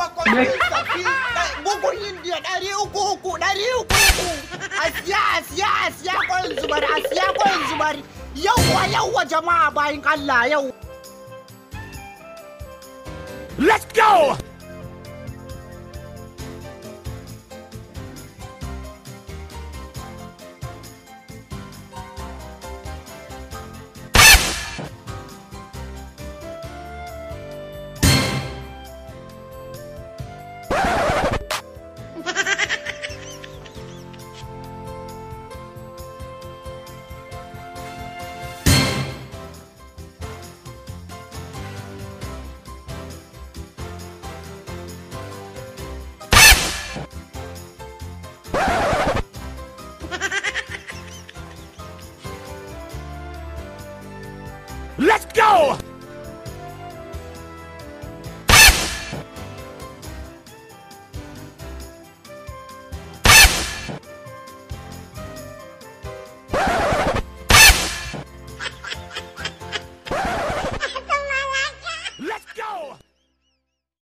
kwakwafin safi bugun indiya 300 a siya koyin zubar yauwa jama'a bayan Allah yau. Let's go! Let's go!